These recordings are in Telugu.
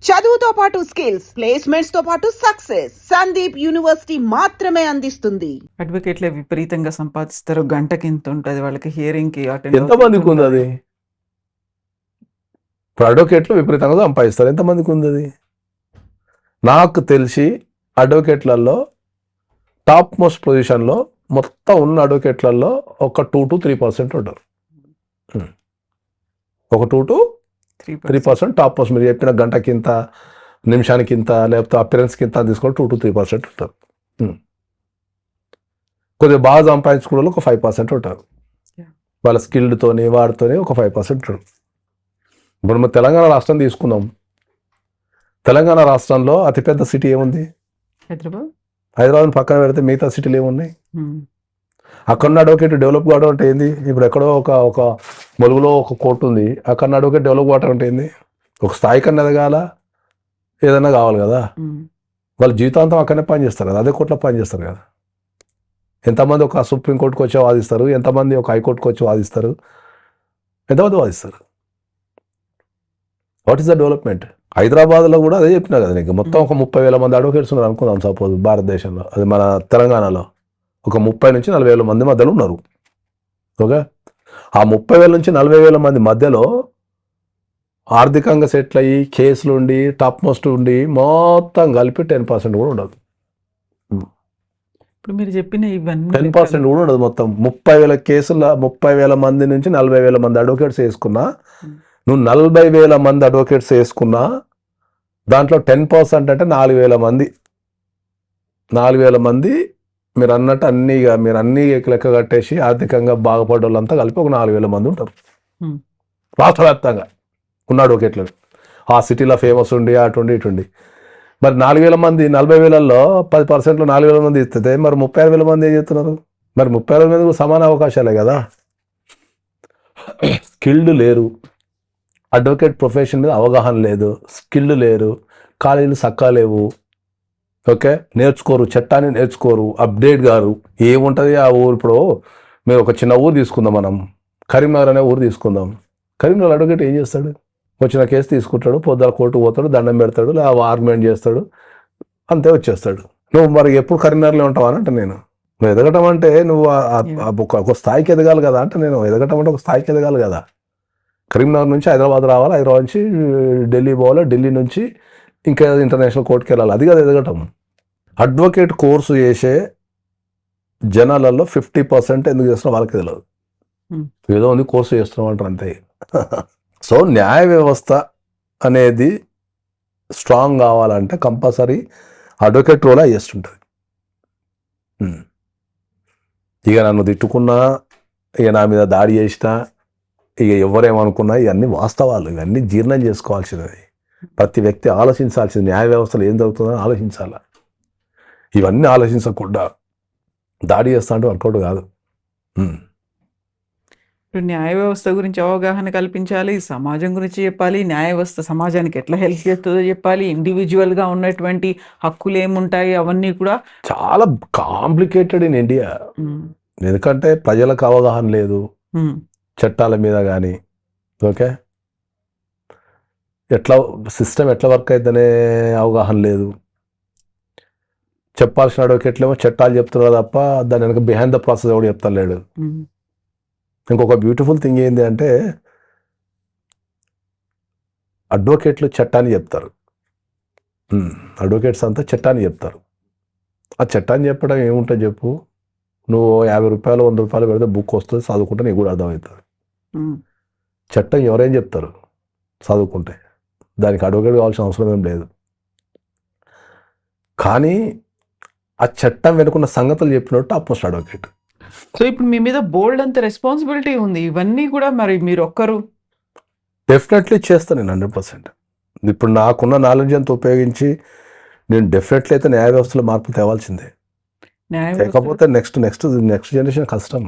చదువుతో పాటు స్కిల్స్, ప్లేస్మెంట్స్ తో పాటు సక్సెస్ సందీప్ యూనివర్సిటీ మాత్రమే అందిస్తుంది. అడ్వకేట్లే విపరీతంగా సంపాదిస్తారు. గంటకి ఇంత ఉంటుంది వాళ్ళకి, హియరింగ్ కి అటెండ్ ఎంతమందికి ఉంది అది? ఇప్పుడు అడ్వకేట్లు విపరీతంగా సంపాదిస్తారు. ఎంతమందికి ఉంది అది? నాకు తెలిసి అడ్వకేట్లలో టాప్ మోస్ట్ పొజిషన్లో మొత్తం ఉన్న అడ్వకేట్లలో ఒక 2 to 3% ఉంటారు. ఒక 2 to 3% టాప్ మోస్ట్. మీరు చెప్పిన గంటకి ఇంత, నిమిషానికి ఇంత, లేకపోతే అపిరెన్స్కి ఇంత తీసుకొని 2 to 3% ఉంటారు. కొద్దిగా బాగా సంపాదించుకున్న ఒక 5% ఉంటారు. వాళ్ళ స్కిల్డ్తోని వాడితోని ఒక 5% ఉంటారు. ఇప్పుడు మనం తెలంగాణ రాష్ట్రం తీసుకుందాం. తెలంగాణ రాష్ట్రంలో అతిపెద్ద సిటీ ఏముంది? హైదరాబాద్ పక్కన పెడితే మిగతా సిటీలు ఏమున్నాయి? అక్కడ అడ్వకేట్ డెవలప్ కావడం అంటే ఏంది? ఇప్పుడు ఎక్కడో ఒక ములుగులో ఒక కోర్టు ఉంది, అక్కడ అడ్వకేట్ డెవలప్ కావడం అంటే ఏంది? ఒక స్థాయి కన్నా ఎదగాల, ఏదన్నా కావాలి కదా. వాళ్ళు జీవితాంతం అక్కడనే పనిచేస్తారు కదా, అదే కోర్టులో పనిచేస్తారు కదా. ఎంతమంది ఒక సుప్రీంకోర్టుకు వచ్చి వాదిస్తారు, ఎంతమంది ఒక హైకోర్టుకు వచ్చి వాదిస్తారు, ఎంతమంది వాదిస్తారు? What is the development? హైదరాబాద్లో కూడా అదే చెప్పినా కదా నీకు. మొత్తం ఒక 30,000 మంది అడ్వకేట్స్ ఉన్నారు అనుకుందాం సపోజ్ భారతదేశంలో. అది మన తెలంగాణలో ఒక 30 నుంచి 40,000 మంది మధ్యలో ఉన్నారు. ఓకే, ఆ 30,000 నుంచి 40,000 మంది మధ్యలో ఆర్థికంగా సెటిల్ అయ్యి కేసులు ఉండి టాప్ మోస్ట్ ఉండి మొత్తం కలిపి 10% కూడా ఉండదు. ఇప్పుడు మీరు చెప్పిన ఇవన్నీ 10% కూడా ఉండదు. మొత్తం 30,000 కేసుల 30,000 మంది నుంచి 40,000 మంది అడ్వకేట్స్ వేసుకున్నా, నువ్వు 40,000 మంది అడ్వకేట్స్ వేసుకున్నా దాంట్లో 10% అంటే 4,000 మంది. 4,000 మంది మీరు అన్నట్టు మీరు అన్ని లెక్క కట్టేసి ఆర్థికంగా బాగుపడ్డ వాళ్ళంతా కలిపి ఒక 4,000 మంది ఉంటారు రాష్ట్ర వ్యాప్తంగా ఉన్న అడ్వకేట్లు. ఆ సిటీలో ఫేమస్ ఉండి అటుండి ఇటుండి. మరి 4,000 మంది 40,000లో 10%లో 4,000 మంది ఇస్తే మరి 36,000 మంది ఏం చేస్తున్నారు? మరి 36,000 మంది సమాన అవకాశాలే కదా. స్కిల్డ్ లేరు, అడ్వకేట్ ప్రొఫెషన్ మీద అవగాహన లేదు, స్కిల్డ్ లేరు, కాలేజీలు సక్కా లేవు. ఓకే, నేర్చుకోరు, చట్టాన్ని నేర్చుకోరు, అప్డేట్ గారు. ఏముంటుంది ఆ ఊరు? ఇప్పుడు మీరు ఒక చిన్న ఊరు తీసుకుందాం, మనం కరీంనగర్ అనే ఊరు తీసుకుందాం. కరీంనగర్ అడ్వకేట్ ఏం చేస్తాడు? వచ్చిన కేసు తీసుకుంటాడు, పొద్దున కోర్టు పోతాడు, దండం పెడతాడు, లేదా ఆర్గ్యుమెంట్ చేస్తాడు, అంతే వచ్చేస్తాడు. నువ్వు మరి ఎప్పుడు కరీంనగర్లో ఉంటావు అని అంటే నేను. నువ్వు ఎదగటం అంటే నువ్వు ఒక స్థాయికి ఎదగాలి కదా. అంటే నేను ఎదగటం అంటే ఒక స్థాయికి ఎదగాలి కదా. కరీంనగర్ నుంచి హైదరాబాద్ రావాలి, హైదరాబాద్ నుంచి ఢిల్లీ పోవాలి, ఢిల్లీ నుంచి ఇంకా ఇంటర్నేషనల్ కోర్టుకి వెళ్ళాలి. అది కదా ఎదగటం. అడ్వకేట్ కోర్సు చేసే జనాలలో 50% ఎందుకు చేస్తున్నాం వాళ్ళకి తెలియదు. ఏదో ఉంది కోర్సు చేస్తున్నాం అంటారు అంతే. సో న్యాయ వ్యవస్థ అనేది స్ట్రాంగ్ కావాలంటే కంపల్సరీ అడ్వకేట్ రోల్ చేస్తుంటుంది. ఇక నన్ను తిట్టుకున్నా, ఇక నా మీద దాడి చేసినా, ఇక ఎవరేమనుకున్నా, ఇవన్నీ వాస్తవాలు, ఇవన్నీ జీర్ణం చేసుకోవాల్సినవి. ప్రతి వ్యక్తి ఆలోచించాల్సింది న్యాయ వ్యవస్థలో ఏం జరుగుతుందని ఆలోచించాలి. ఇవన్నీ ఆలోచించకుండా దాడి చేస్తా అంటే వర్కౌట్ కాదు. ఇప్పుడు న్యాయ వ్యవస్థ గురించి అవగాహన కల్పించాలి, సమాజం గురించి చెప్పాలి, న్యాయ వ్యవస్థ సమాజానికి ఎట్లా హెల్ప్ చేస్తుందో చెప్పాలి, ఇండివిజువల్గా ఉన్నటువంటి హక్కులు ఏముంటాయి అవన్నీ కూడా చాలా కాంప్లికేటెడ్ ఇన్ ఇండియా. ఎందుకంటే ప్రజలకు అవగాహన లేదు చట్టాల మీద కానీ. ఓకే, ఎట్లా సిస్టమ్ ఎట్లా వర్క్ అవుతుందనే అవగాహన లేదు. చెప్పాల్సిన అడ్వకేట్లేమో చట్టాలు చెప్తున్నారు తప్ప దాని వెనక బిహైండ్ ద ప్రాసెస్ ఎవడు చెప్తలేడు. ఇంకొక బ్యూటిఫుల్ థింగ్ ఏంటి అంటే అడ్వకేట్లు చట్టాన్ని చెప్తారు. అడ్వకేట్స్ అంతా చట్టాన్ని చెప్తారు. ఆ చట్టాన్ని చెప్పడం ఏముంటుంది చెప్పు? నువ్వు 50 రూపాయలు 100 రూపాయలు పెడితే బుక్ వస్తుంది, చదువుకుంటే నీకు కూడా అర్థమవుతుంది. చట్టం ఎవరేం చెప్తారు చదువుకుంటే? దానికి అడ్వకేట్ కావాల్సిన అవసరం ఏం లేదు. కానీ ఆ చట్టం వెనుకున్న సంగతులు చెప్పినట్టు టాప్ మోస్ట్ అడ్వకేట్. సో ఇప్పుడు మీ మీద బోల్డ్ అంత రెస్పాన్సిబిలిటీ ఉంది. ఇవన్నీ కూడా మరి మీరు ఒక్కరు డెఫినెట్లీ చేస్తాను నేను 100%. ఇప్పుడు నాకున్న నాలెడ్జ్ అంతా ఉపయోగించి నేను డెఫినెట్లీ అయితే న్యాయ వ్యవస్థలో మార్పు తేవాల్సిందే. లేకపోతే నెక్స్ట్ జనరేషన్ కష్టం.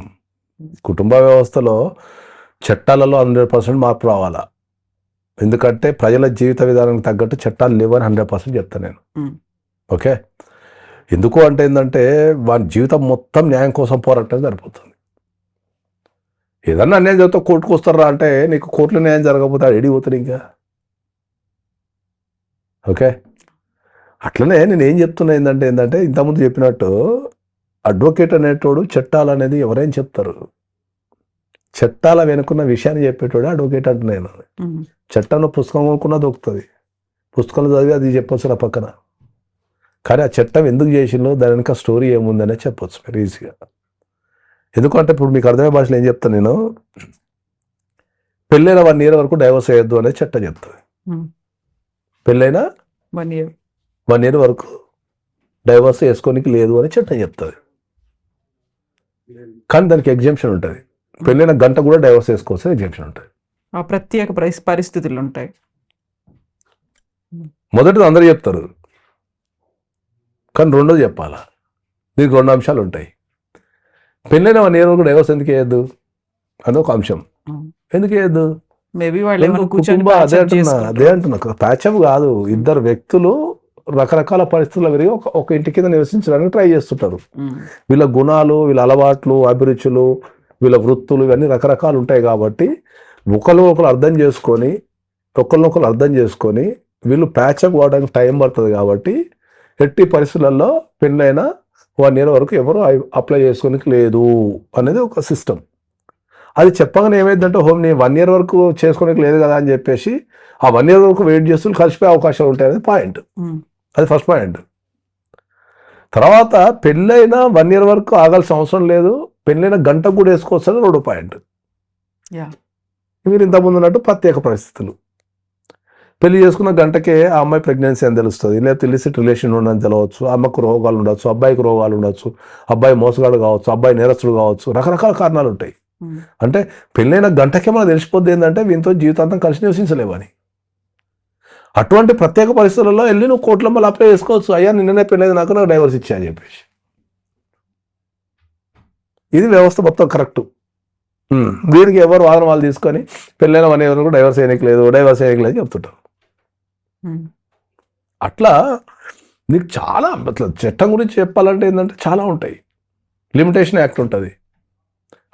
కుటుంబ వ్యవస్థలో చట్టాలలో 100% మార్పు రావాలా. ఎందుకంటే ప్రజల జీవిత విధానానికి తగ్గట్టు చట్టాలు లేవని 100% చెప్తాను నేను. ఓకే, ఎందుకు అంటే ఏంటంటే వాని జీవితం మొత్తం న్యాయం కోసం పోరాటం సరిపోతుంది. ఏదన్నా అన్యాయం జరిగితే కోర్టుకు వస్తారా అంటే నీకు కోర్టులో న్యాయం జరగకపోతే ఎడిపోతాడు. ఇంకా ఓకే, అట్లనే నేను ఏం చెప్తున్నా ఏంటంటే ఇంతకుముందు చెప్పినట్టు అడ్వకేట్ అనేటోడు చట్టాలు అనేది ఎవరైనా చెప్తారు, చట్టాల వెనుకున్న విషయాన్ని చెప్పేటోడు అడ్వకేట్ అంటే నేను. చట్టంలో పుస్తకం కొనుక్కున్నా దొరుకుతుంది, పుస్తకంలో చదివి అది చెప్పొచ్చు నా పక్కన, కానీ ఆ చట్టం ఎందుకు చేసిందో దాని వెనుక స్టోరీ ఏముందనే చెప్పొచ్చు మీరు ఈజీగా. ఎందుకంటే ఇప్పుడు మీకు అర్థమయ్యే భాషలో ఏం చెప్తాను నేను, పెళ్ళైన 1 year వరకు డైవర్స్ అయ్యొద్దు అనేది చట్టం చెప్తుంది. పెళ్ళైన 1 year వరకు డైవర్స్ వేసుకోనికి లేదు అని చట్టం చెప్తుంది. కానీ దానికి ఎగ్జామ్షన్ ఉంటుంది, పెళ్ళైన గంట కూడా డైవర్స్ వేసుకోవచ్చు ఎగ్జామ్షన్ ఉంటుంది. ఆ ప్రత్యేక పరిస్థితులు ఉంటాయి. మొదటిది అందరూ చెప్తారు, కానీ రెండోది చెప్పాలా, దీనికి 2 అంశాలు ఉంటాయి. పెళ్ళైన 1 year వరకు డైవర్స్ ఎందుకు వేయద్దు అని ఒక అంశం. ఎందుకు వేయద్దు? మేబీ వాళ్ళు అదే అంటున్నా, ప్యాచప్ కాదు, ఇద్దరు వ్యక్తులు రకరకాల పరిస్థితుల్లో పెరిగి ఒక ఇంటి కింద నివసించడానికి ట్రై చేస్తుంటారు. వీళ్ళ గుణాలు, వీళ్ళ అలవాట్లు, అభిరుచులు, వీళ్ళ వృత్తులు ఇవన్నీ రకరకాలు ఉంటాయి. కాబట్టి ఒకరు అర్థం చేసుకొని వీళ్ళు ప్యాచప్ కావడానికి టైం పడుతుంది. కాబట్టి ఎట్టి పరిస్థితులలో పెళ్ళైన 1 year వరకు ఎవరు అప్లై చేసుకోనికి లేదు అనేది ఒక సిస్టమ్. అది చెప్పగానే ఏమైందంటే నీ 1 year వరకు చేసుకోనికి లేదు కదా అని చెప్పేసి ఆ 1 year వరకు వెయిట్ చేస్తూ కలిసిపోయే అవకాశాలు ఉంటాయి అనేది పాయింట్. అది ఫస్ట్ పాయింట్. తర్వాత పెళ్ళైన 1 year వరకు ఆగాల్సిన అవసరం లేదు, పెళ్ళైన గంట కూడా వేసుకోవచ్చు అని 2వ పాయింట్. మీరు ఇంతకుముందు ఉన్నట్టు ప్రత్యేక పరిస్థితులు, పెళ్లి చేసుకున్న గంటకే ఆ అమ్మాయి ప్రెగ్నెన్సీ అని తెలుస్తుంది, లేకపోతే ఇల్లిసిట్ రిలేషన్ ఉండని తెలవచ్చు, అమ్మకు రోగాలు ఉండొచ్చు, అబ్బాయికి రోగాలు ఉండొచ్చు, అబ్బాయి మోసగాడు కావచ్చు, అబ్బాయి నేరస్తుడు కావచ్చు, రకరకాల కారణాలు ఉంటాయి. అంటే పెళ్ళైన గంటకే మనకు తెలిసిపోద్ది ఏంటంటే వీంతో జీవితాంతం కలిసి నివసించలేవని. అటువంటి ప్రత్యేక పరిస్థితులలో వెళ్ళి నువ్వు కోర్టులో మళ్ళీ అప్లై చేసుకోవచ్చు, అయ్యా నిన్ననే పెళ్ళైంది నాకు డైవర్స్ ఇచ్చా అని చెప్పేసి. ఇది వ్యవస్థ మొత్తం కరెక్ట్. దీనికి ఎవరు వాదన వాళ్ళు తీసుకొని పెళ్ళైన 1 year వరకు డైవర్స్ చేయలేదు చెప్తుంటారు. అట్లా నీకు చాలా చట్టం గురించి చెప్పాలంటే ఏంటంటే చాలా ఉంటాయి. లిమిటేషన్ యాక్ట్ ఉంటుంది,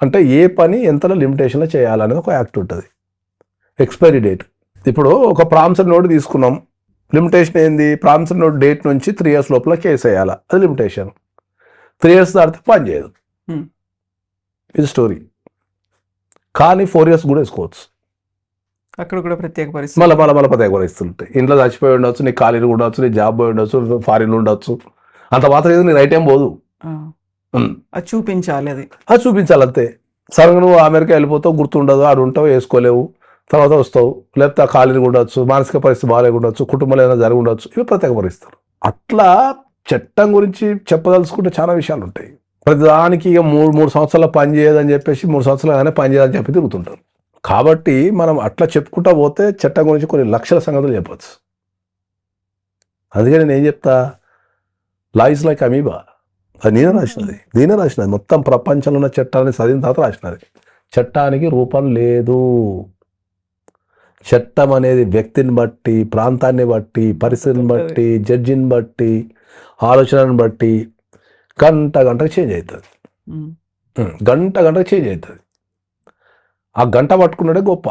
అంటే ఏ పని ఎంతలో లిమిటేషన్లో చేయాలనేది ఒక యాక్ట్ ఉంటుంది. ఎక్స్పైరీ డేట్, ఇప్పుడు ఒక ప్రామిసరీ నోట్ తీసుకున్నాం, లిమిటేషన్ ఏంది, ప్రామిసరీ నోట్ డేట్ నుంచి 3 years లోపల కేసు వేయాలి, అది లిమిటేషన్. 3 years దాటితే పని చేయదు, ఇది స్టోరీ. కానీ 4 years కూడా వేసుకోవచ్చు. అక్కడ కూడా ప్రత్యేక పరిస్థితి, మళ్ళీ ప్రత్యేక పరిస్థితులు ఉంటాయి. ఇంట్లో చచ్చిపోయి ఉండొచ్చు, నీ ఖాళీలు ఉండొచ్చు, నీ జాబ్ పోయి ఉండొచ్చు, ఫారిన్ ఉండొచ్చు, అంత మాత్రం ఏదో నీ రైట్ టైం పోదు. అది చూపించాలి, అది చూపించాలి అంతే. సడన్గా నువ్వు అమెరికా వెళ్ళిపోతావు, గుర్తుండదు, ఆడు ఉంటావు, వేసుకోలేవు, తర్వాత వస్తావు, లేకపోతే ఖాళీలు ఉండొచ్చు, మానసిక పరిస్థితి బాగాలేక ఉండొచ్చు, కుటుంబంలో ఏదైనా జరిగి ఉండొచ్చు, ఇవి ప్రత్యేక పరిస్థితులు. అట్లా చట్టం గురించి చెప్పదలుచుకుంటే చాలా విషయాలు ఉంటాయి. ప్రతిదానికి ఇక 3 సంవత్సరాల పని చేయదని చెప్పేసి 3 సంవత్సరాలు పని చేయదని చెప్పి తిరుగుతుంటారు. కాబట్టి మనం అట్లా చెప్పుకుంటా పోతే చట్టం గురించి కొన్ని లక్షల సంగతులు చెప్పచ్చు. అందుకే నేను ఏం చెప్తా, లా ఇస్ లైక్ అమీబా, అది నేనే రాసినది మొత్తం ప్రపంచంలో ఉన్న చట్టాన్ని చదివిన తర్వాత రాసినది. చట్టానికి రూపం లేదు. చట్టం అనేది వ్యక్తిని బట్టి, ప్రాంతాన్ని బట్టి, పరిస్థితిని బట్టి, జడ్జిని బట్టి, ఆలోచనను బట్టి గంటకు చేంజ్ అవుతుంది. గంటకు చేంజ్ అవుతుంది. ఆ గంట పట్టుకున్నాడే గొప్ప.